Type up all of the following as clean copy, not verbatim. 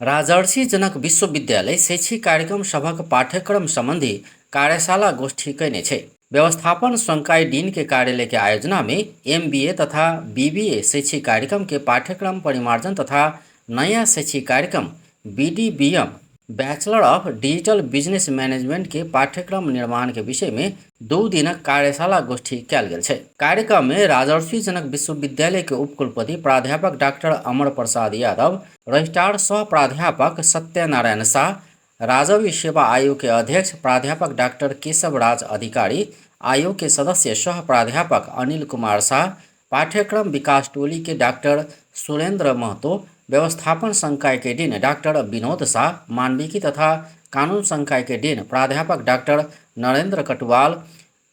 राजर्षि जनक विश्वविद्यालय शैक्षिक कार्यक्रम सभक पाठ्यक्रम संबंधी कार्यशाला गोष्ठी कैने छै। व्यवस्थापन संकाय डीन के कार्यालय के आयोजना में MBA तथा BBA शैक्षिक कार्यक्रम के पाठ्यक्रम परिमार्जन तथा नया शैक्षिक कार्यक्रम BDBM bachelor of digital business management के पाठ्यक्रम निर्माण के विषय में 2 दिनक कार्यशाला गोष्ठी कैल गेल छै। कार्यक्रम में राजर्षि जनक विश्वविद्यालय के उपकुलपति प्राध्यापक डॉक्टर अमर प्रसाद यादव, रजिस्ट्रार सह प्राध्यापक सत्यनारायण शाह, राजवी सेवा आयोग के अध्यक्ष प्राध्यापक डॉक्टर केशव राज अधिकारी, आयोग के सदस्य सह प्राध्यापक अनिल कुमार शाह, पाठ्यक्रम विकास टोली के डॉक्टर सुरेंद्र महतो, व्यवस्थापन संकाय के डीन डॉक्टर विनोद शाह, मानविकी तथा कानून संकाय के डीन प्राध्यापक डॉक्टर नरेंद्र कटवाल,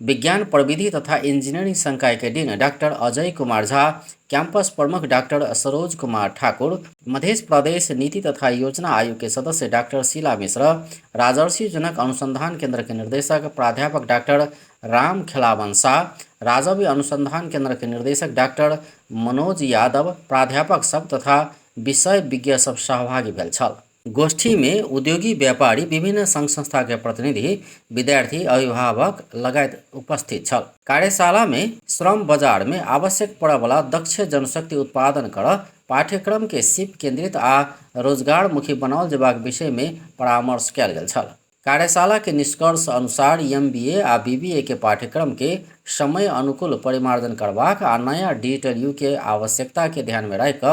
विज्ञान प्रविधि तथा इंजीनियरिंग संकाय के dean doctor Ajay Kumar Jha, campus प्रमुख डॉक्टर सरोज कुमार ठाकुर, मध्य प्रदेश नीति तथा योजना आयोग के सदस्य डॉक्टर शीला मिश्र, राजर्षि जनक अनुसंधान केंद्र के निर्देशक प्राध्यापक डॉक्टर राम खिलावन शाह, राजवी अनुसंधान केंद्र के निर्देशक डॉक्टर मनोज यादव, प्राध्यापक सब तथा विषय विज्ञ सब सहभागी भेल छल। गोष्ठी में उद्योगी व्यापारी, विभिन्न संघ संस्था के प्रतिनिधि, विद्यार्थी, अभिभावक लगायत उपस्थित छल। कार्यशाला में श्रम बाजार में आवश्यक पड़े वाला दक्ष जनशक्ति उत्पादन कर पाठ्यक्रम के सिप केंद्रित आ रोजगारमुखी बनाओल जेबाक विषय में परामर्श कयल गेल छल। कार्यशाला के निष्कर्ष अनुसार MBA आ BBA के पाठ्यक्रम के समय अनुकूल परिमार्जन करबाक आ नया डिजिटल युग के आवश्यकता के ध्यान में रख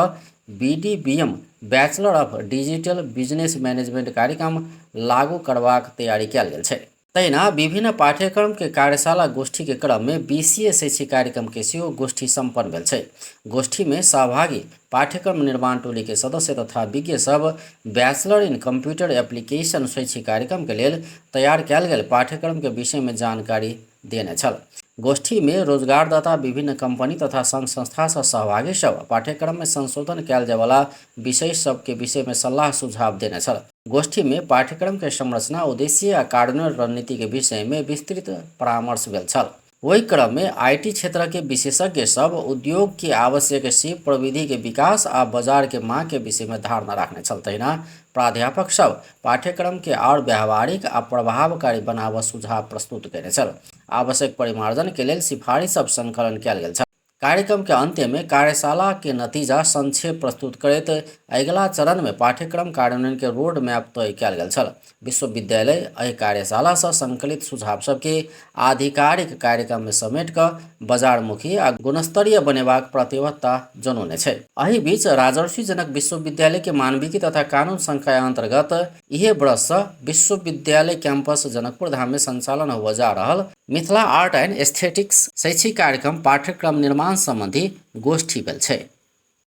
BDBM bachelor of digital business management कार्यक्रम लागू करबाक तैयारी कयल गेल छै। तहिना विभिन्न पाठ्यक्रम के कार्यशाला गोष्ठी के क्रम में BCA शैक्षिक कार्यक्रम के सेहो गोष्ठी संपन्न भेल छै। गोष्ठी में सहभागी पाठ्यक्रम निर्माण टोली के सदस्य तथा विज्ञ सब बैचलर इन कंप्यूटर एप्लीकेशन शैक्षिक कार्यक्रम के लेल तैयार कयल गेल पाठ्यक्रम के विषय में जानकारी देने छल। गोष्ठी में रोजगारदाता, विभिन्न कंपनी तथा संघ संस्था से सहभागी सब पाठ्यक्रम में संशोधन कयल जाय वाला विषय सब के विषय में सलाह सुझाव देने छल। गोष्ठी में पाठ्यक्रम के संरचना, उद्देश्य आ कार्यान्वयन रणनीति के विषय में विस्तृत परामर्श भेल छल। वही क्रम में IT क्षेत्र के विशेषज्ञ सब उद्योग की आवश्यक सिप प्रविधि के विकास आ बाजार के मांग के विषय में धारणा रखने छल। तहिना प्राध्यापक सब पाठ्यक्रम के और व्यावहारिक आ प्रभावकारी बनाव सुझाव प्रस्तुत कयने छल। आवश्यक परिमार्जन के लेल सिफारिश सब संकलन कयल गेल छल। कार्यक्रम के अंत्य में कार्यशाला के नतीजा संक्षेप प्रस्तुत करैत अगिला चरण में पाठ्यक्रम कार्यान्वयन के रोड मैप तय कयल गेल छल। विश्वविद्यालय एहि कार्यशाला से संकलित सुझाव सबके आधिकारिक कार्यक्रम में समेट कर बाजारमुखी आ गुणस्तरीय बनेबाक प्रतिबद्धता जनौने छै। एहि बीच राजर्षि जनक विश्वविद्यालय के मानविकी तथा कानून संकाय अंतर्गत इहे वर्ष से विश्वविद्यालय कैंपस जनकपुर धाम में संचालन हुआ जा रहल मिथिला आर्ट एंड एस्थेटिक्स शैक्षिक कार्यक्रम पाठ्यक्रम निर्माण संबंधी गोष्ठी भेल छै।